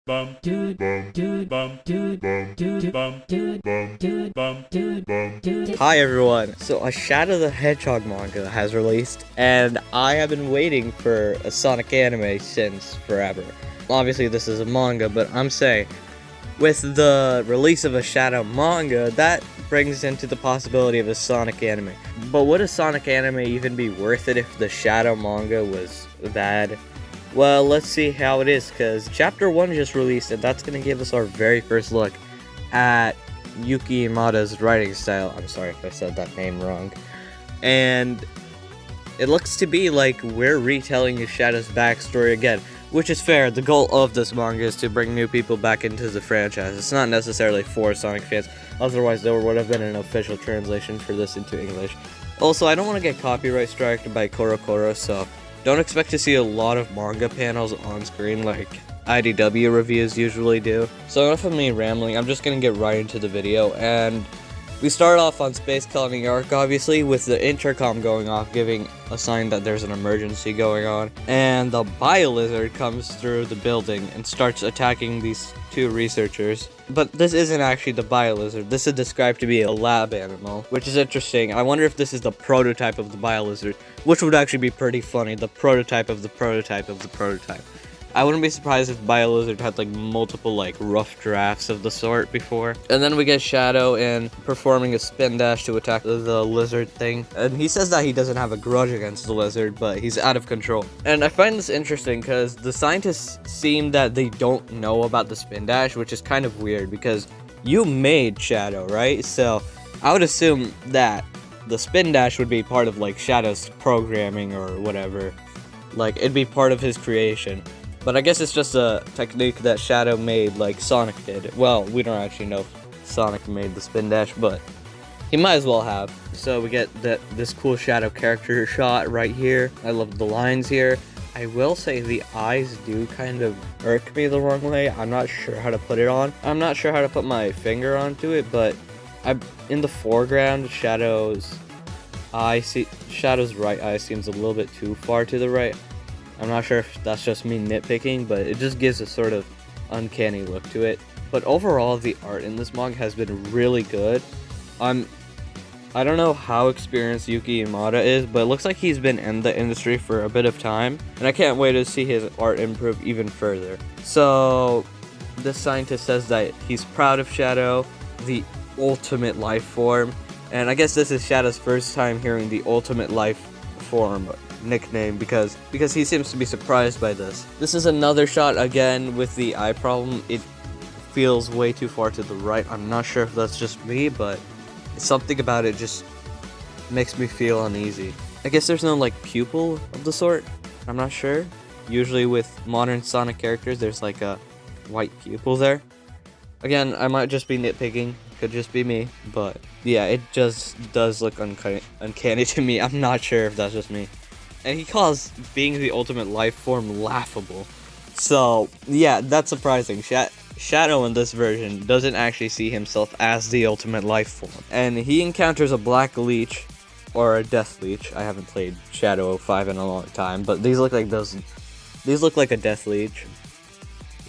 Hi everyone! So a Shadow the Hedgehog manga has released, and I have been waiting for a Sonic anime since forever. Obviously this is a manga, but I'm saying, with the release of a Shadow manga, that brings into the possibility of a Sonic anime. But would a Sonic anime even be worth it if the Shadow manga was bad? Well, let's see how it is, because Chapter 1 just released, and that's going to give us our very first look at Yuki Imada's writing style. I'm sorry if I said that name wrong. And it looks to be like we're retelling Shadow's backstory again, which is fair. The goal of this manga is to bring new people back into the franchise. It's not necessarily for Sonic fans, otherwise there would have been an official translation for this into English. Also, I don't want to get copyright striked by Korokoro, so don't expect to see a lot of manga panels on screen like IDW reviews usually do. So enough of me rambling, I'm just gonna get right into the video, and we start off on Space Colony Arc, obviously, with the intercom going off, giving a sign that there's an emergency going on, and the Bio-Lizard comes through the building and starts attacking these two researchers. But this isn't actually the Bio-Lizard. This is described to be a lab animal, which is interesting. I wonder if this is the prototype of the Bio-Lizard, which would actually be pretty funny. The prototype of the prototype of the prototype. I wouldn't be surprised if Bio-Lizard had like multiple like rough drafts of the sort before. And then we get Shadow in performing a spin dash to attack the lizard thing. And he says that he doesn't have a grudge against the lizard, but he's out of control. And I find this interesting because the scientists seem that they don't know about the spin dash, which is kind of weird because you made Shadow, right? So I would assume that the spin dash would be part of like Shadow's programming or whatever. Like it'd be part of his creation. But I guess it's just a technique that Shadow made like Sonic did. Well, we don't actually know if Sonic made the spin dash, but he might as well have. So we get this cool Shadow character shot right here. I love the lines here. I will say the eyes do kind of irk me the wrong way. I'm not sure how to put it on. I'm not sure how to put my finger onto it, but in the foreground, Shadow's right eye seems a little bit too far to the right. I'm not sure if that's just me nitpicking, but it just gives a sort of uncanny look to it. But overall, the art in this manga has been really good. I don't know how experienced Yuki Imada is, but it looks like he's been in the industry for a bit of time, and I can't wait to see his art improve even further. So, this scientist says that he's proud of Shadow, the ultimate life form, and I guess this is Shadow's first time hearing the ultimate life form nickname because he seems to be surprised by this. This is another shot again with the eye problem. It feels way too far to the right. I'm not sure if that's just me, but something about it just makes me feel uneasy. I guess there's no like pupil of the sort. I'm not sure. Usually with modern Sonic characters there's like a white pupil there. Again, I might just be nitpicking. Could just be me, but yeah, it just does look uncanny to me. I'm not sure if that's just me. And he calls being the ultimate life form laughable. So, yeah, that's surprising. Shadow in this version doesn't actually see himself as the ultimate life form. And he encounters a black leech, or a death leech. I haven't played Shadow 05 in a long time, but these look like a death leech.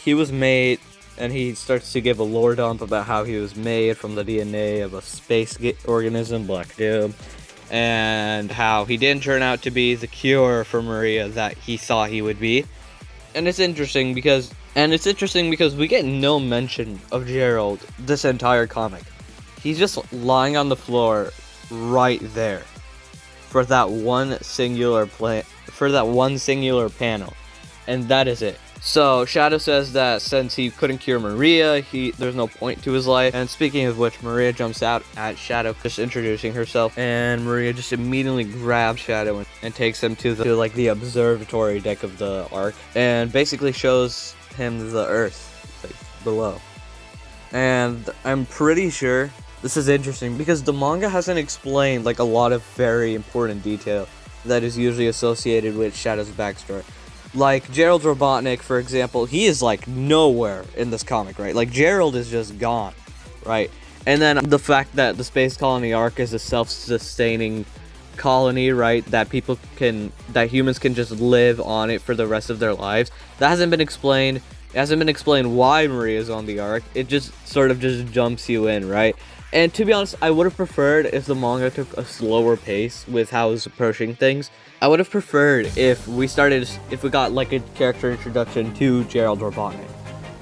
He was made, and he starts to give a lore dump about how he was made from the DNA of a space organism, Black Doom. And how he didn't turn out to be the cure for Maria that he thought he would be. And it's interesting because we get no mention of Gerald this entire comic. He's just lying on the floor right there for that one singular panel, and that is it. So Shadow says that since he couldn't cure Maria, there's no point to his life. And speaking of which, Maria jumps out at Shadow, just introducing herself, and Maria just immediately grabs Shadow and takes him to the observatory deck of the arc, and basically shows him the Earth like below. And I'm pretty sure this is interesting because the manga hasn't explained like a lot of very important detail that is usually associated with Shadow's backstory. Like, Gerald Robotnik, for example, he is, like, nowhere in this comic, right? Like, Gerald is just gone, right? And then the fact that the Space Colony Arc is a self-sustaining colony, right? That humans can just live on it for the rest of their lives. That hasn't been explained. It hasn't been explained why Maria's on the arc. It just sort of just jumps you in, right? And to be honest, I would have preferred if the manga took a slower pace with how it was approaching things. I would have preferred if we got like a character introduction to Gerald Robotnik.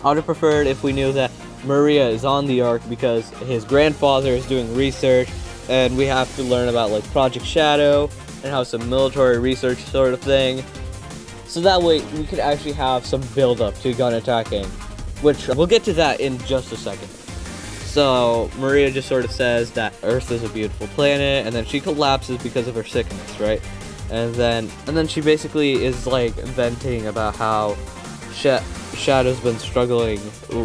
I would have preferred if we knew that Maria is on the arc because his grandfather is doing research, and we have to learn about like Project Shadow and how some military research sort of thing. So that way we could actually have some build up to gun attacking, which we'll get to that in just a second. So Maria just sort of says that Earth is a beautiful planet, and then she collapses because of her sickness, right? And then she basically is like venting about how Shadow's been struggling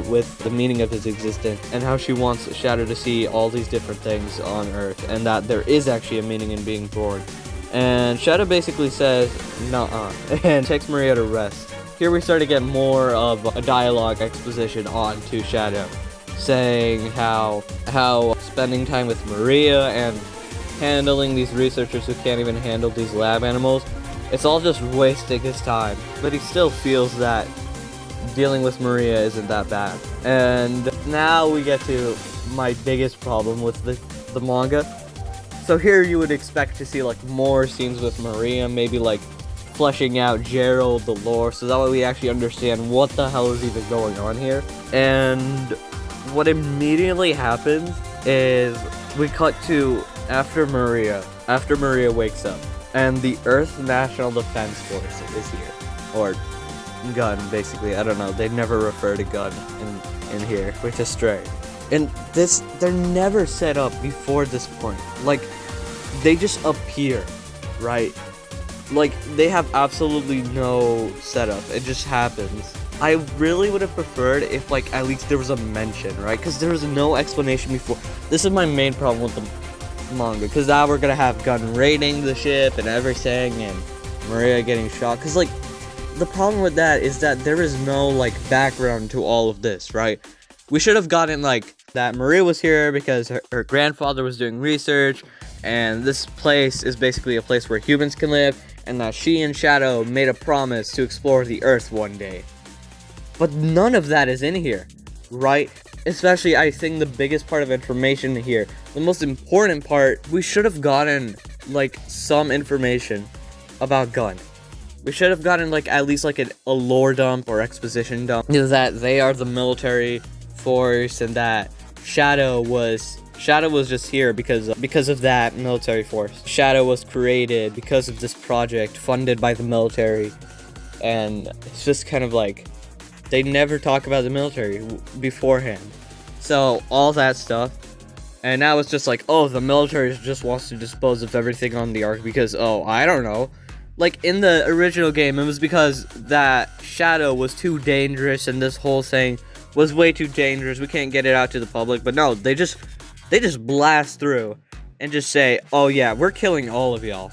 with the meaning of his existence, and how she wants Shadow to see all these different things on Earth, and that there is actually a meaning in being born. And Shadow basically says, nuh-uh, and takes Maria to rest. Here we start to get more of a dialogue exposition on to Shadow, saying how spending time with Maria and handling these researchers who can't even handle these lab animals, it's all just wasting his time. But he still feels that dealing with Maria isn't that bad. And now we get to my biggest problem with the manga. So here you would expect to see like more scenes with Maria, maybe like fleshing out Gerald, the lore, so that way we actually understand what the hell is even going on here. And what immediately happens is we cut to after Maria wakes up, and the Earth National Defense Force is here, or gun, basically. I don't know, they never refer to gun in here, which is strange. And they're never set up before this point. Like, they just appear, right? Like, they have absolutely no setup. It just happens. I really would have preferred if, like, at least there was a mention, right? Because there was no explanation before. This is my main problem with the manga, because now we're gonna have Gun raiding the ship and everything, and Maria getting shot. Because, like, the problem with that is that there is no, like, background to all of this, right? We should have gotten, like, that Maria was here because her grandfather was doing research, and this place is basically a place where humans can live, and that she and Shadow made a promise to explore the Earth one day. But none of that is in here, right? Especially, I think the biggest part of information here, the most important part, we should have gotten, like, some information about Gun. We should have gotten, like, at least, like, a lore dump or exposition dump. That they are the military force, and that Shadow was just here because of that military force. Shadow was created because of this project funded by the military, and it's just kind of like, they never talk about the military beforehand. So, all that stuff. And now it's just like, oh, the military just wants to dispose of everything on the arc because, oh, I don't know. Like, in the original game, it was because that Shadow was too dangerous, and this whole thing was way too dangerous. We can't get it out to the public. But no, they just blast through and just say, oh yeah, we're killing all of y'all.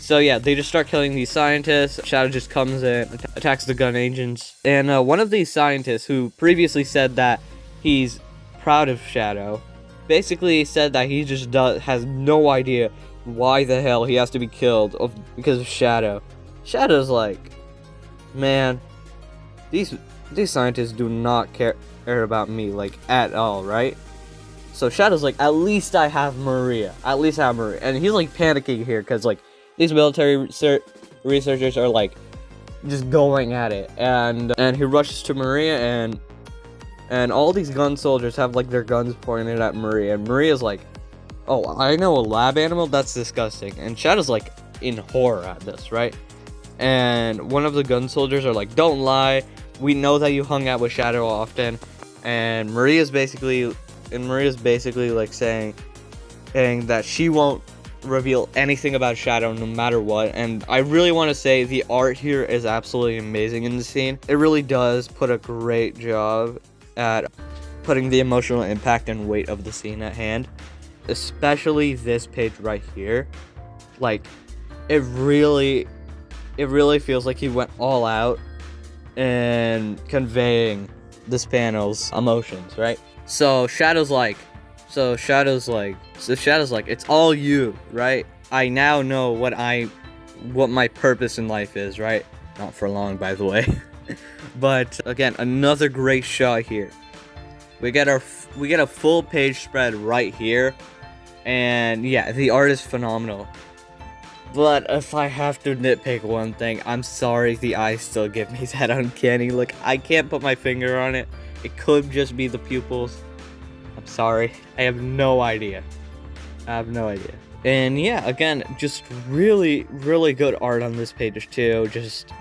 So yeah, they just start killing these scientists. Shadow just comes in, attacks the gun agents. And one of these scientists who previously said that he's proud of Shadow, basically said that he just has no idea why the hell he has to be killed because of Shadow. Shadow's like, man, these scientists do not care about me, like, at all, right? So Shadow's like, at least I have Maria. And he's like panicking here because, like, these military researchers are like just going at it, and he rushes to Maria, and all these gun soldiers have like their guns pointed at Maria, and Maria's like, oh, I know a lab animal? That's disgusting. And Shadow's like in horror at this, right? And one of the gun soldiers are like, don't lie, we know that you hung out with Shadow often. And Maria's basically like saying that she won't reveal anything about Shadow no matter what. And I really want to say the art here is absolutely amazing in the scene. It really does put a great job at putting the emotional impact and weight of the scene at hand, especially this page right here. Like, it really feels like he went all out in conveying this panel's emotions, right? So Shadow's like, it's all you, right? I now know what my purpose in life is, right? Not for long, by the way. But again, another great shot here. We get a full page spread right here, and yeah, the art is phenomenal. But if I have to nitpick one thing, I'm sorry, the eyes still give me that uncanny look. I can't put my finger on it. It could just be the pupils. I'm sorry. I have no idea. And yeah, again, just really, really good art on this page too. Just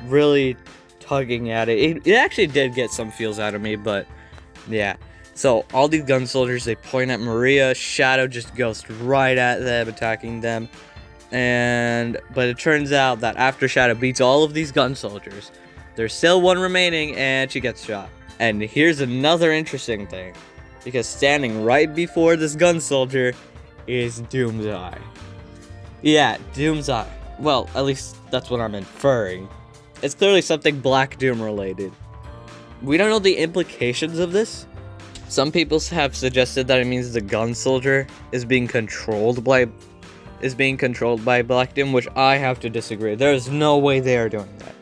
really tugging at it. It actually did get some feels out of me, but yeah. So all these gun soldiers, they point at Maria. Shadow just goes right at them, attacking them. But it turns out that after Shadow beats all of these gun soldiers, there's still one remaining, and she gets shot. And here's another interesting thing, because standing right before this gun soldier is Doom's Eye. Yeah, Doom's Eye. Well, at least that's what I'm inferring. It's clearly something Black Doom related. We don't know the implications of this. Some people have suggested that it means the gun soldier is being controlled by Black Doom, which I have to disagree. There is no way they are doing that.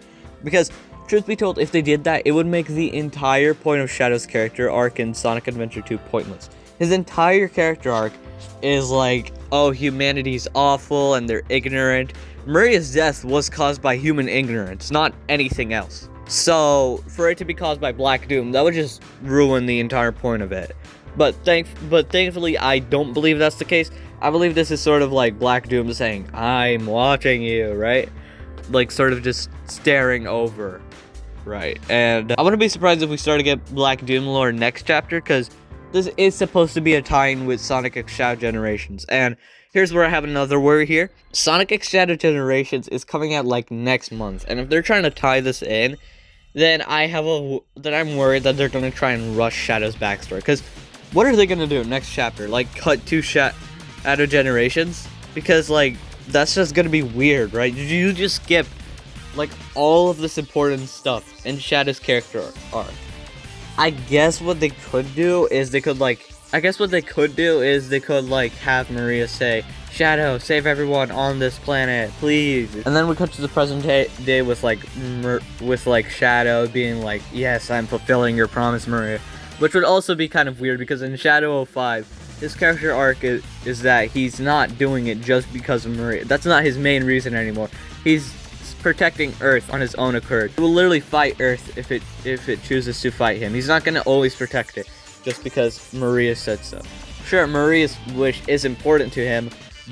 Because, truth be told, if they did that, it would make the entire point of Shadow's character arc in Sonic Adventure 2 pointless. His entire character arc is like, oh, humanity's awful and they're ignorant. Maria's death was caused by human ignorance, not anything else. So, for it to be caused by Black Doom, that would just ruin the entire point of it. But thankfully, I don't believe that's the case. I believe this is sort of like Black Doom saying, I'm watching you, right? Like, sort of just staring over, right? And I wouldn't be surprised if we start to get Black Doom lore next chapter, because this is supposed to be a tie-in with Sonic X Shadow Generations. And here's where I have another worry here. Sonic X Shadow Generations is coming out, like, next month. And if they're trying to tie this in, then I'm worried that they're going to try and rush Shadow's backstory. Because what are they going to do next chapter? Like, cut to Shadow Generations? Because, like, that's just going to be weird, right? Did you just skip, like, all of this important stuff in Shadow's character arc? I guess what they could do is they could, like, have Maria say, Shadow, save everyone on this planet, please. And then we cut to the present day with, like, Shadow being like, yes, I'm fulfilling your promise, Maria. Which would also be kind of weird, because in Shadow 05, his character arc is that he's not doing it just because of Maria. That's not his main reason anymore. He's protecting Earth on his own accord. He will literally fight Earth if it chooses to fight him. He's not going to always protect it just because Maria said so. Sure, Maria's wish is important to him,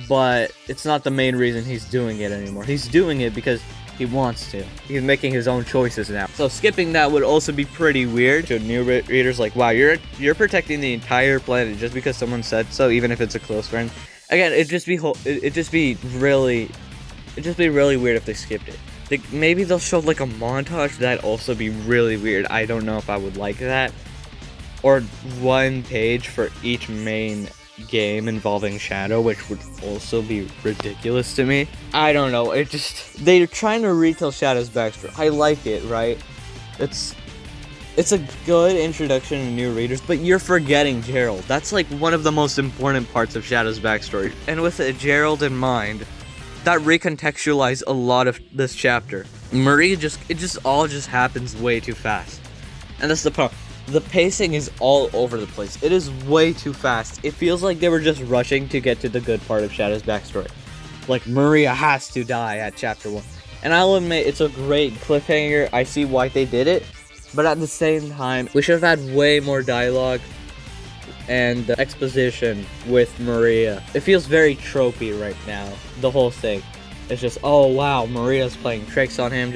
but it's not the main reason he's doing it anymore. He's doing it because he wants to. He's making his own choices now. So skipping that would also be pretty weird to new readers. Like, wow, you're protecting the entire planet just because someone said so, even if it's a close friend. Again, it'd just be really weird if they skipped it. Maybe they'll show like a montage. That'd also be really weird. I don't know if I would like that. Or one page for each main game involving Shadow, which would also be ridiculous to me. I don't know. They're trying to retell Shadow's backstory. I like it, right? It's a good introduction to new readers, but you're forgetting Gerald. That's like one of the most important parts of Shadow's backstory. And with Gerald in mind, that recontextualized a lot of this chapter. Maria it all happens way too fast. And that's the problem. The pacing is all over the place. It is way too fast. It feels like they were just rushing to get to the good part of Shadow's backstory. Like, Maria has to die at chapter 1. And I'll admit, it's a great cliffhanger. I see why they did it. But at the same time, we should have had way more dialogue and exposition with Maria. It feels very tropey right now, the whole thing. It's just, oh wow, Maria's playing tricks on him.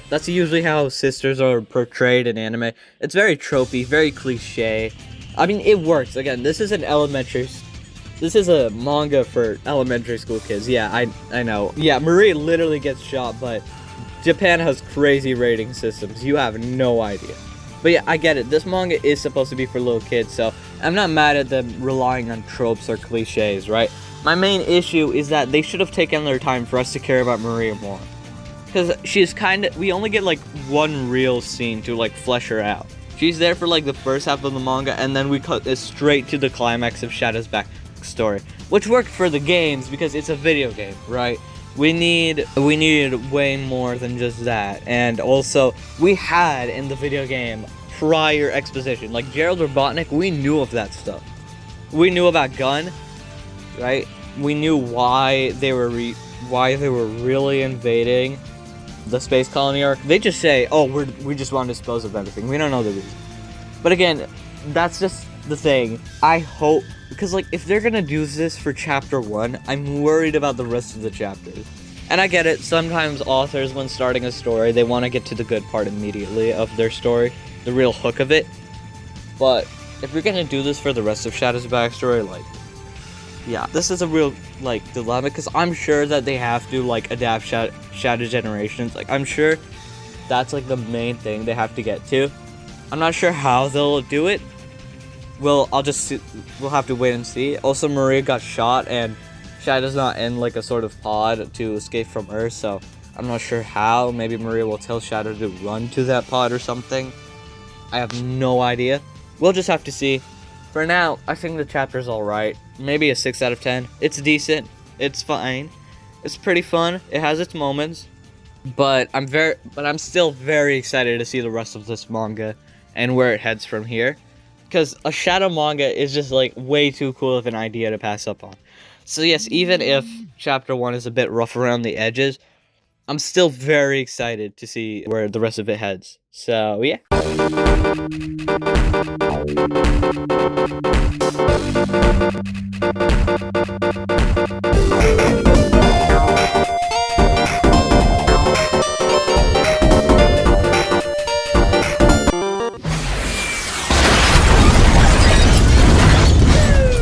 That's usually how sisters are portrayed in anime. It's very tropey, very cliche. I mean, it works. Again, this is a manga for elementary school kids. Yeah, I know. Yeah, Maria literally gets shot, but Japan has crazy rating systems. You have no idea. But yeah, I get it. This manga is supposed to be for little kids, so I'm not mad at them relying on tropes or cliches, right? My main issue is that they should have taken their time for us to care about Maria more. Because we only get like one real scene to like flesh her out. She's there for like the first half of the manga, and then we cut this straight to the climax of Shadow's backstory. Which worked for the games because it's a video game, right? We need way more than just that. And also, we had in the video game prior exposition. Like Gerald Robotnik, we knew of that stuff. We knew about Gun, right? We knew why they were really invading the space colony arc. They just say, "Oh, we just want to dispose of everything." We don't know the reason. But again, that's just the thing. I hope, because like if they're gonna do this for chapter 1, I'm worried about the rest of the chapters. And I get it, sometimes authors, when starting a story, they want to get to the good part immediately of their story, the real hook of it. But if you're gonna do this for the rest of Shadow's backstory, like, yeah, this is a real, like, dilemma, because I'm sure that they have to, like, adapt Shadow Generations. Like, I'm sure that's, like, the main thing they have to get to. I'm not sure how they'll do it. We'll have to wait and see. Also, Maria got shot, and Shadow's not in, like, a sort of pod to escape from Earth, so I'm not sure how. Maybe Maria will tell Shadow to run to that pod or something. I have no idea. We'll just have to see. For now, I think the chapter's alright. Maybe a 6 out of 10. It's decent. It's fine. It's pretty fun. It has its moments. But I'm still very excited to see the rest of this manga and where it heads from here. Because a Shadow manga is just like way too cool of an idea to pass up on. So yes, even if chapter 1 is a bit rough around the edges, I'm still very excited to see where the rest of it heads. So yeah.